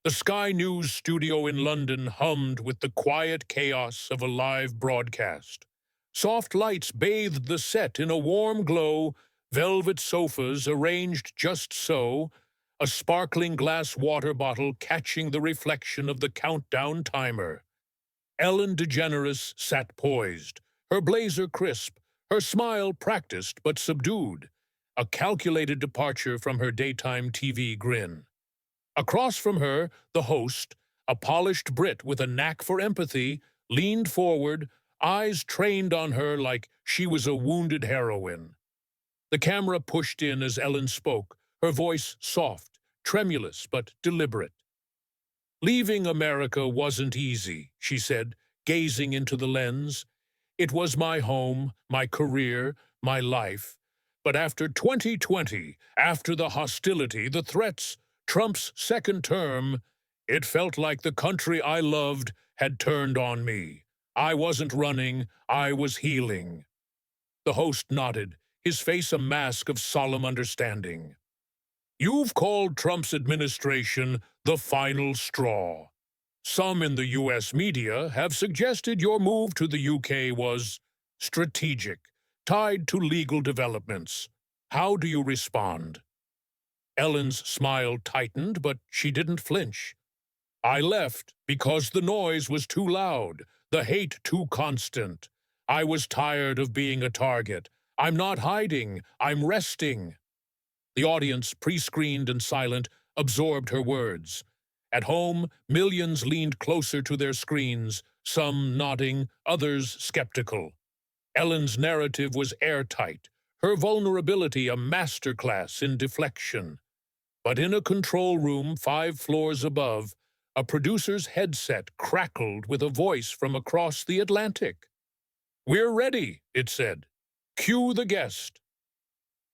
The Sky News studio in London hummed with the quiet chaos of a live broadcast. Soft lights bathed the set in a warm glow, velvet sofas arranged just so, a sparkling glass water bottle catching the reflection of the countdown timer. Ellen DeGeneres sat poised, her blazer crisp, her smile practiced but subdued, a calculated departure from her daytime TV grin. Across from her, the host, a polished Brit with a knack for empathy, leaned forward, eyes trained on her like she was a wounded heroine. The camera pushed in as Ellen spoke, her voice soft, tremulous but deliberate. "Leaving America wasn't easy," she said, gazing into the lens. "It was my home, my career, my life. But after 2020, after the hostility, the threats, Trump's second term, it felt like the country I loved had turned on me. I wasn't running, I was healing." The host nodded, his face a mask of solemn understanding. "You've called Trump's administration the final straw. Some in the U.S. media have suggested your move to the UK was strategic, tied to legal developments. How do you respond?" Ellen's smile tightened, but she didn't flinch. "I left because the noise was too loud, the hate too constant. I was tired of being a target. I'm not hiding, I'm resting." The audience, pre-screened and silent, absorbed her words. At home, millions leaned closer to their screens, some nodding, others skeptical. Ellen's narrative was airtight, her vulnerability a masterclass in deflection. But in a control room 5 floors above, a producer's headset crackled with a voice from across the Atlantic. "We're ready," it said. "Cue the guest."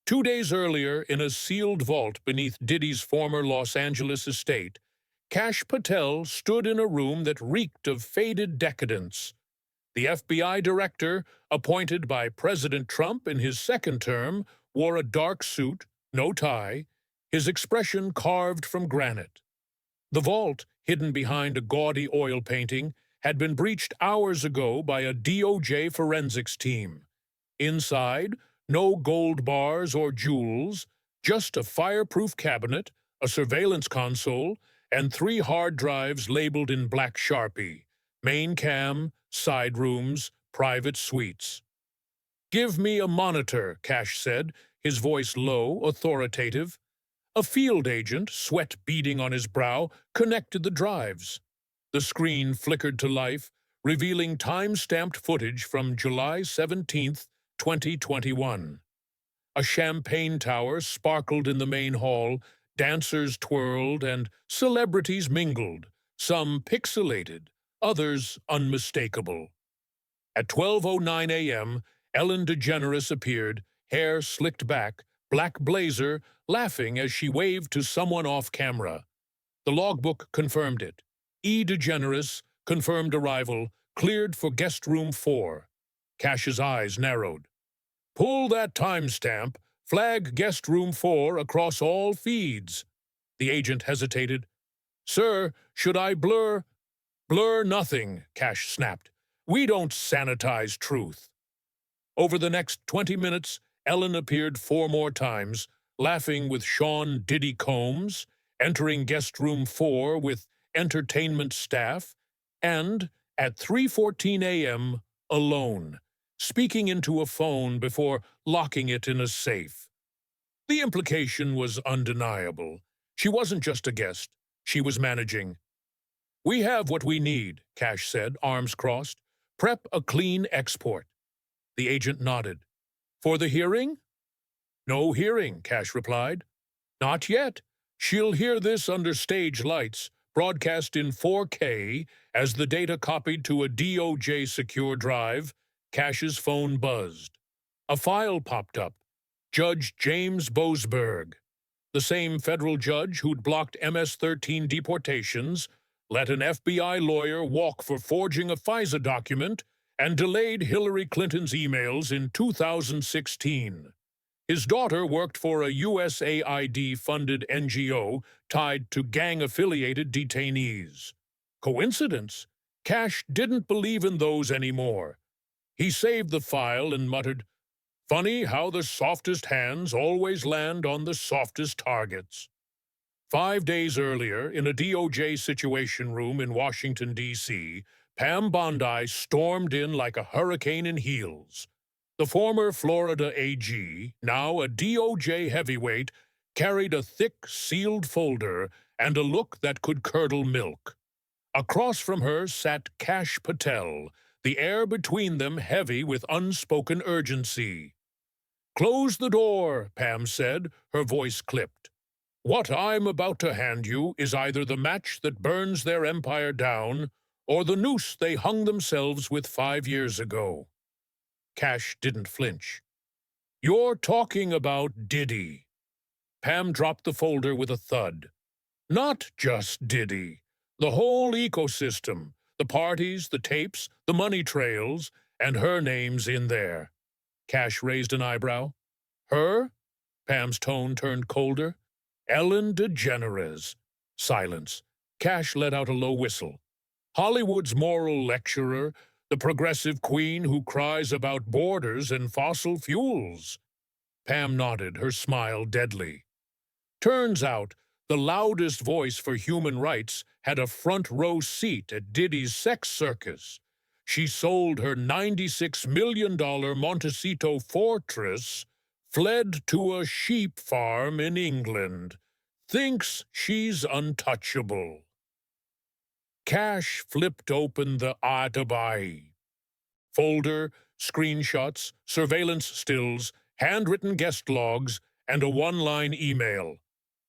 2 days earlier, in a sealed vault beneath Diddy's former Los Angeles estate, Patel stood in a room that reeked of faded decadence. The FBI director, appointed by President Trump in his second term, wore a dark suit, no tie, his expression carved from granite. The vault, hidden behind a gaudy oil painting, had been breached hours ago by a DOJ forensics team. Inside, no gold bars or jewels, just a fireproof cabinet, a surveillance console, and 3 hard drives labeled in black Sharpie: main cam, side rooms, private suites. "Give me a monitor," Cash said, his voice low, authoritative. A field agent, sweat beading on his brow, connected the drives. The screen flickered to life, revealing time-stamped footage from July 17th, 2021. A champagne tower sparkled in the main hall, dancers twirled, and celebrities mingled, some pixelated, others unmistakable. At 12:09 a.m., Ellen DeGeneres appeared, hair slicked back, black blazer, laughing as she waved to someone off camera. The logbook confirmed it. E. DeGeneres, confirmed arrival, cleared for guest room 4. Cash's eyes narrowed. "Pull that timestamp, flag guest room 4 across all feeds." The agent hesitated. "Sir, should I blur?" "Blur nothing," Cash snapped. "We don't sanitize truth." Over the next 20 minutes, Ellen appeared 4 more times, laughing with Sean Diddy Combs, entering guest room 4 with entertainment staff, and, at 3:14 a.m., alone, speaking into a phone before locking it in a safe. The implication was undeniable. She wasn't just a guest, she was managing. "We have what we need," Cash said, arms crossed. "Prep a clean export." The agent nodded. "For the hearing?" "No hearing," Cash replied. "Not yet. She'll hear this under stage lights, broadcast in 4K, as the data copied to a DOJ secure drive." Cash's phone buzzed. A file popped up. Judge James Boasberg, the same federal judge who'd blocked MS-13 deportations, let an FBI lawyer walk for forging a FISA document, and delayed Hillary Clinton's emails in 2016. His daughter worked for a USAID-funded NGO tied to gang-affiliated detainees. Coincidence? Cash didn't believe in those anymore. He saved the file and muttered, "Funny how the softest hands always land on the softest targets." 5 days earlier, in a DOJ situation room in Washington, D.C., Pam Bondi stormed in like a hurricane in heels. The former Florida AG, now a DOJ heavyweight, carried a thick, sealed folder and a look that could curdle milk. Across from her sat Cash Patel, the air between them heavy with unspoken urgency. "Close the door," Pam said, her voice clipped. "What I'm about to hand you is either the match that burns their empire down or the noose they hung themselves with 5 years ago." Cash didn't flinch. "You're talking about Diddy." Pam dropped the folder with a thud. "Not just Diddy. The whole ecosystem, the parties, the tapes, the money trails, and her name's in there." Cash raised an eyebrow. "Her?" Pam's tone turned colder. "Ellen DeGeneres." Silence. Cash let out a low whistle. "Hollywood's moral lecturer, the progressive queen who cries about borders and fossil fuels." Pam nodded, her smile deadly. "Turns out the loudest voice for human rights had a front-row seat at Diddy's sex circus. She sold her $96 million Montecito fortress, fled to a sheep farm in England, thinks she's untouchable." Cash flipped open the Atabai folder, screenshots, surveillance stills, handwritten guest logs, and a one-line email.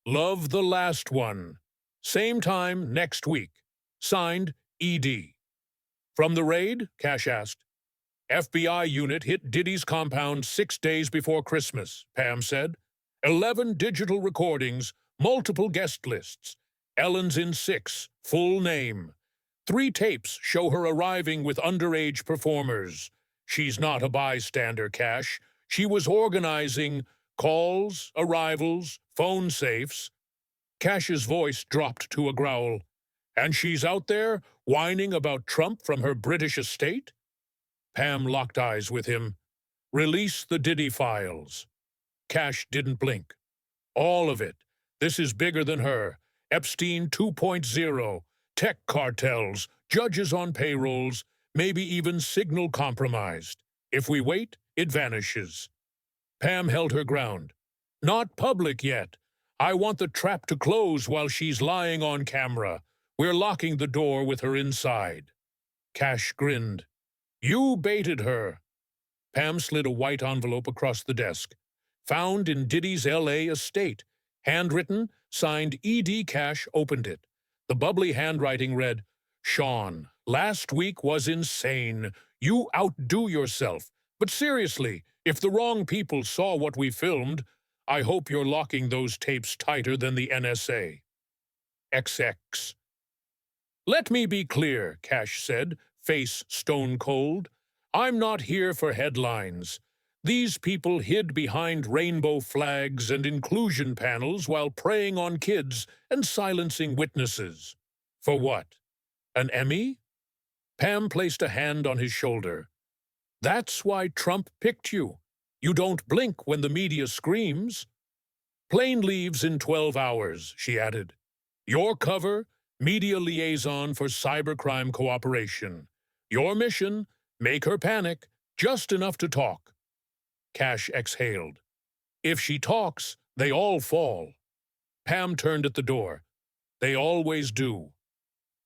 "Love the last one. Same time next week. Signed, ED." "From the raid?" Cash asked. "FBI unit hit Diddy's compound 6 days before Christmas," Pam said. 11 digital recordings, multiple guest lists. Ellen's in 6, full name. 3 tapes show her arriving with underage performers. She's not a bystander, Cash. She was organizing calls, arrivals, phone safes. Cash's voice dropped to a growl. "And she's out there whining about Trump from her British estate?" Pam locked eyes with him. "Release the Diddy files." Cash didn't blink. "All of it. This is bigger than her. Epstein 2.0, tech cartels, judges on payrolls, maybe even signal compromised. If we wait, it vanishes." Pam held her ground. "Not public yet. I want the trap to close while she's lying on camera. We're locking the door with her inside." Cash grinned. "You baited her." Pam slid a white envelope across the desk. "Found in Diddy's L.A. estate. Handwritten, signed E.D. Cash opened it. The bubbly handwriting read, "Sean, last week was insane. You outdo yourself. But seriously, if the wrong people saw what we filmed, I hope you're locking those tapes tighter than the NSA. XX." "Let me be clear," Cash said, face stone cold. "I'm not here for headlines. These people hid behind rainbow flags and inclusion panels while preying on kids and silencing witnesses. For what? An Emmy?" Pam placed a hand on his shoulder. "That's why Trump picked you. You don't blink when the media screams." "Plane leaves in 12 hours, she added. "Your cover, media liaison for cybercrime cooperation. Your mission, make her panic, just enough to talk." Cash exhaled. "If she talks, they all fall." Pam turned at the door. "They always do."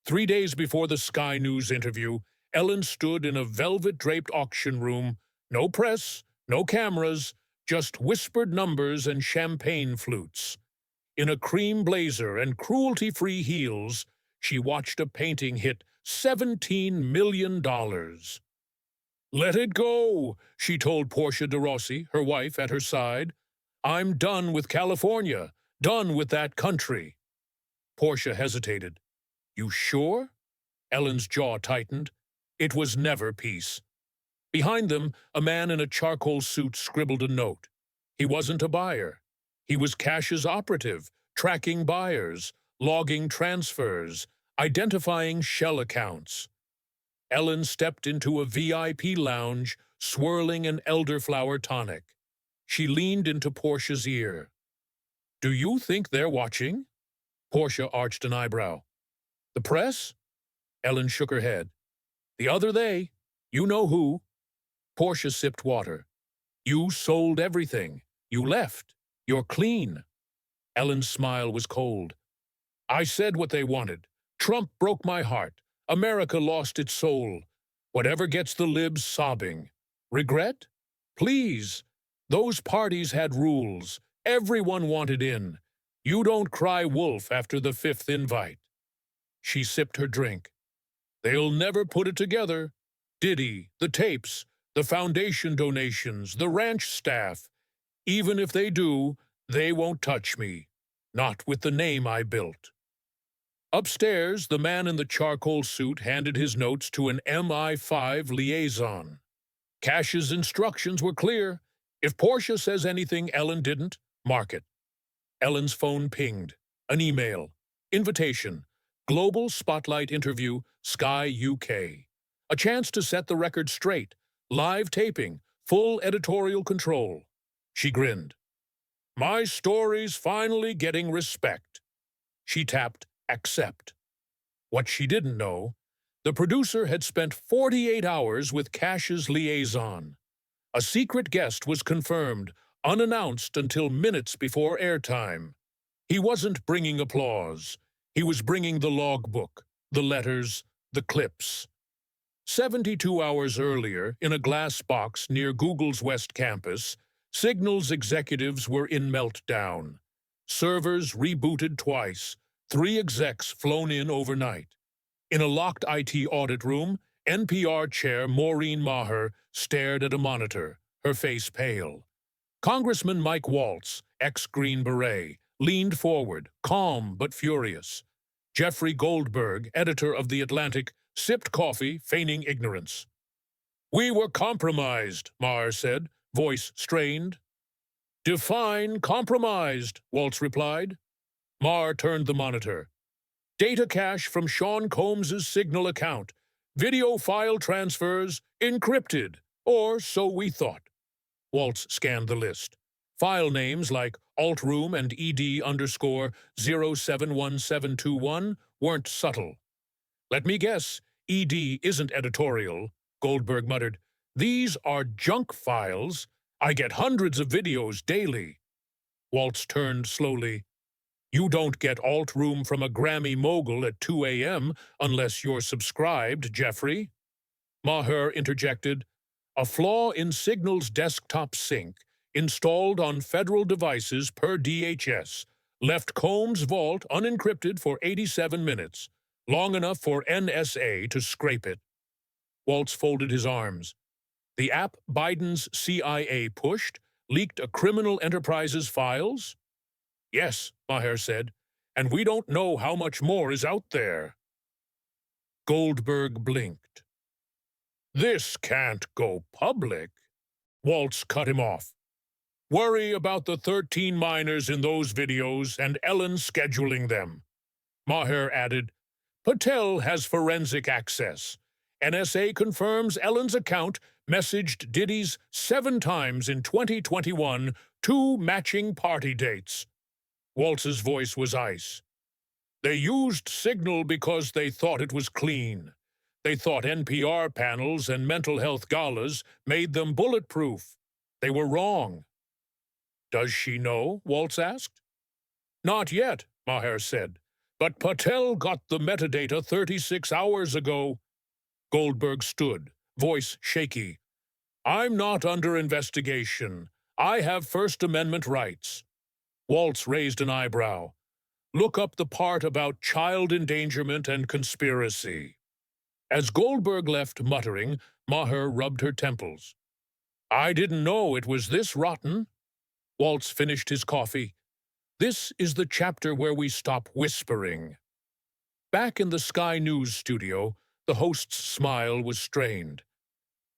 3 days before the Sky News interview, Ellen stood in a velvet-draped auction room. No press, no cameras, just whispered numbers and champagne flutes. In a cream blazer and cruelty-free heels, she watched a painting hit $17 million. "Let it go," she told Portia de Rossi, her wife, at her side. "I'm done with California, done with that country." Portia hesitated. "You sure?" Ellen's jaw tightened. It was never peace. Behind them, a man in a charcoal suit scribbled a note. He wasn't a buyer. He was Cash's operative, tracking buyers, logging transfers, identifying shell accounts. Ellen stepped into a VIP lounge, swirling an elderflower tonic. She leaned into Portia's ear. "Do you think they're watching?" Portia arched an eyebrow. "The press?" Ellen shook her head. "The other they. You know who." Portia sipped water. "You sold everything. You left. You're clean." Ellen's smile was cold. "I said what they wanted. Trump broke my heart. America lost its soul. Whatever gets the libs sobbing. Regret? Please. Those parties had rules. Everyone wanted in. You don't cry wolf after the fifth invite." She sipped her drink. "They'll never put it together. Diddy, the tapes, the foundation donations, the ranch staff. Even if they do, they won't touch me. Not with the name I built." Upstairs, the man in the charcoal suit handed his notes to an MI5 liaison. Cash's instructions were clear. If Portia says anything Ellen didn't, mark it. Ellen's phone pinged. An email. Invitation. Global Spotlight interview, Sky UK. A chance to set the record straight. Live taping. Full editorial control. She grinned. "My story's finally getting respect." She tapped accept. What she didn't know, the producer had spent 48 hours with Cash's liaison. A secret guest was confirmed, unannounced until minutes before airtime. He wasn't bringing applause. He was bringing the logbook, the letters, the clips. 72 hours earlier, in a glass box near Google's West Campus, Signal's executives were in meltdown. Servers rebooted twice, 3 execs flown in overnight. In a locked IT audit room, NPR chair Maureen Maher stared at a monitor, her face pale. Congressman Mike Waltz, ex-Green Beret, leaned forward, calm but furious. Jeffrey Goldberg, editor of The Atlantic, sipped coffee, feigning ignorance. "We were compromised," Maher said, voice strained. "Define compromised," Waltz replied. Maher turned the monitor. "Data cache from Sean Combs's Signal account. Video file transfers encrypted, or so we thought." Waltz scanned the list. File names like altroom and ed_071721 weren't subtle. "Let me guess, ED isn't editorial," Goldberg muttered. "These are junk files. I get hundreds of videos daily." Waltz turned slowly. "You don't get altroom from a Grammy mogul at 2 a.m. unless you're subscribed, Jeffrey." Maher interjected. "A flaw in Signal's desktop sync, installed on federal devices per DHS, left Combs' vault unencrypted for 87 minutes, long enough for NSA to scrape it." Waltz folded his arms. "The app Biden's CIA pushed leaked a criminal enterprise's files?" "Yes," Maher said, "and we don't know how much more is out there." Goldberg blinked. "This can't go public." Waltz cut him off. "Worry about the 13 minors in those videos and Ellen scheduling them." Maher added, "Patel has forensic access. NSA confirms Ellen's account messaged Diddy's 7 times in 2021, 2 matching party dates." Waltz's voice was ice. "They used Signal because they thought it was clean. They thought NPR panels and mental health galas made them bulletproof. They were wrong." "Does she know?" Waltz asked. "Not yet," Maher said. "But Patel got the metadata 36 hours ago." Goldberg stood, voice shaky. "I'm not under investigation. I have First Amendment rights." Waltz raised an eyebrow. "Look up the part about child endangerment and conspiracy." As Goldberg left muttering, Maher rubbed her temples. "I didn't know it was this rotten." Waltz finished his coffee. "This is the chapter where we stop whispering." Back in the Sky News studio, the host's smile was strained.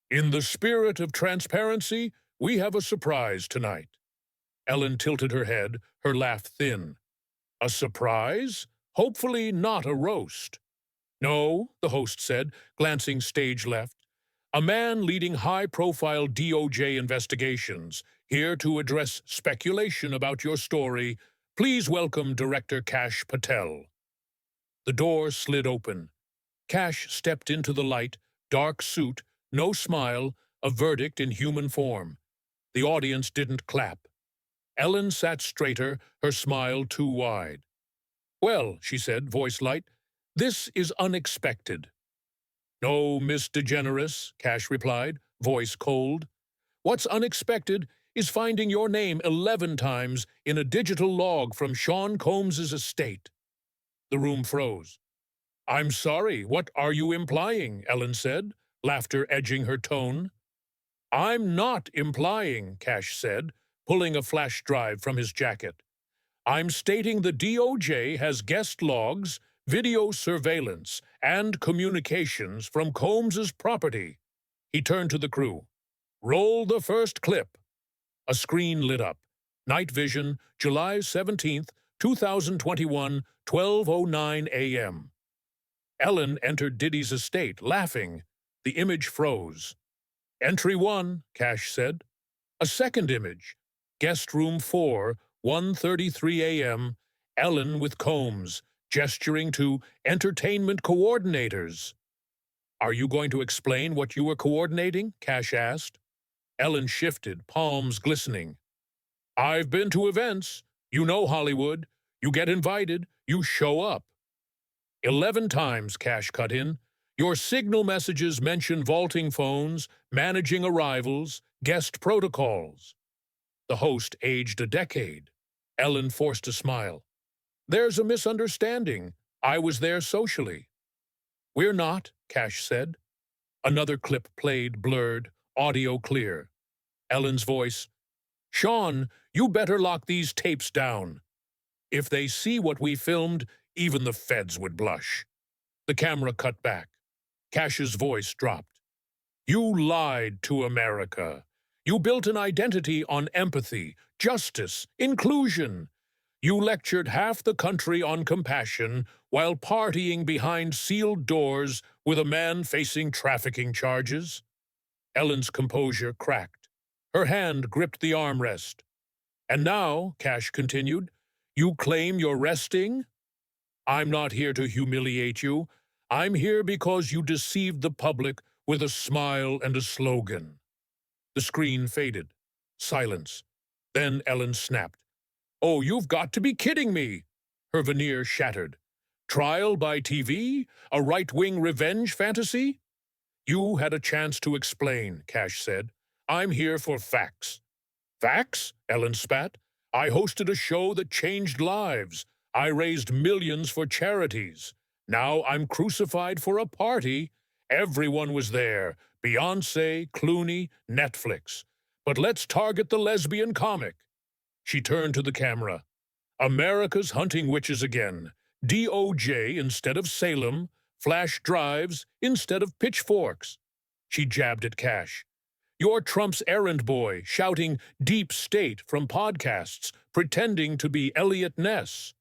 "In the spirit of transparency, we have a surprise tonight." Ellen tilted her head, her laugh thin. A surprise? Hopefully not a roast. No, the host said, glancing stage left. A man leading high-profile DOJ investigations, here to address speculation about your story. Please welcome Director Kash Patel. The door slid open. Kash stepped into the light, dark suit, no smile, a verdict in human form. The audience didn't clap. Ellen sat straighter, her smile too wide. Well, she said, voice light, this is unexpected. No, Miss DeGeneres, Kash replied, voice cold. What's unexpected is finding your name 11 times in a digital log from Sean Combs's estate. The room froze. I'm sorry, what are you implying? Ellen said, laughter edging her tone. I'm not implying, Kash said, pulling a flash drive from his jacket. I'm stating the DOJ has guest logs, video surveillance, and communications from Combs's property. He turned to the crew. Roll the first clip. A screen lit up. Night Vision, July 17th, 2021, 12:09 a.m. Ellen entered Diddy's estate, laughing. The image froze. Entry 1, Kash said. A second image. Guest room 4, 1:33 a.m. Ellen with Combs, gesturing to entertainment coordinators. Are you going to explain what you were coordinating? Kash asked. Ellen shifted, palms glistening. I've been to events. You know Hollywood. You get invited. You show up. 11 times, Kash cut in. Your signal messages mention vaulting phones, managing arrivals, guest protocols. The host aged a decade. Ellen forced a smile. There's a misunderstanding. I was there socially. We're not, Kash said. Another clip played, blurred, audio clear. Ellen's voice. Sean, you better lock these tapes down. If they see what we filmed, even the feds would blush. The camera cut back. Kash's voice dropped. You lied to America. You built an identity on empathy, justice, inclusion. You lectured half the country on compassion while partying behind sealed doors with a man facing trafficking charges. Ellen's composure cracked. Her hand gripped the armrest. And now, Kash continued, you claim you're resting? I'm not here to humiliate you. I'm here because you deceived the public with a smile and a slogan. The screen faded. Silence. Then Ellen snapped. Oh, you've got to be kidding me. Her veneer shattered. Trial by TV? A right-wing revenge fantasy? You had a chance to explain, Kash said. I'm here for facts. Facts? Ellen spat. I hosted a show that changed lives. I raised millions for charities. Now I'm crucified for a party. Everyone was there. Beyoncé, Clooney, Netflix. But let's target the lesbian comic. She turned to the camera. America's hunting witches again. DOJ instead of Salem. Flash drives instead of pitchforks. She jabbed at Kash. You're Trump's errand boy, shouting deep state from podcasts, pretending to be Elliot Ness.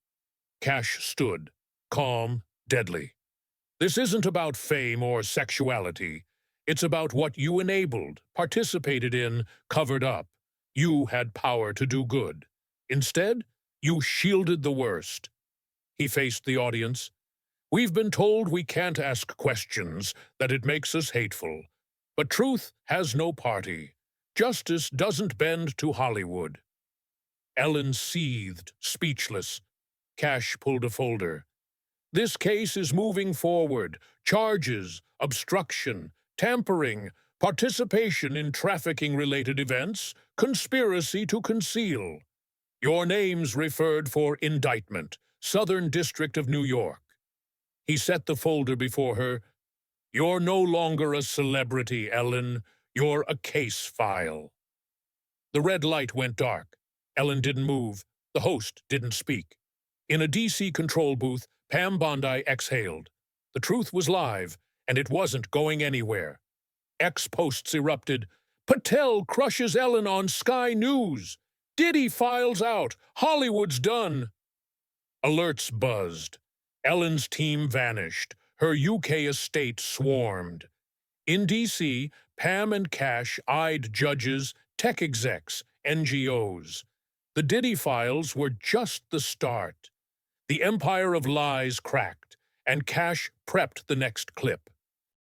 Kash stood, calm, deadly. This isn't about fame or sexuality. It's about what you enabled, participated in, covered up. You had power to do good. Instead, you shielded the worst. He faced the audience. We've been told we can't ask questions, that it makes us hateful. But truth has no party. Justice doesn't bend to Hollywood. Ellen seethed, speechless. Kash pulled a folder. This case is moving forward. Charges, obstruction, tampering, participation in trafficking-related events, conspiracy to conceal. Your name's referred for indictment, Southern District of New York. He set the folder before her. You're no longer a celebrity, Ellen. You're a case file. The red light went dark. Ellen didn't move. The host didn't speak. In a DC control booth, Pam Bondi exhaled. The truth was live, and it wasn't going anywhere. X posts erupted. Patel crushes Ellen on Sky News. Diddy files out. Hollywood's done. Alerts buzzed. Ellen's team vanished. Her UK estate swarmed. In D.C., Pam and Cash eyed judges, tech execs, NGOs. The Diddy files were just the start. The empire of lies cracked, and Cash prepped the next clip.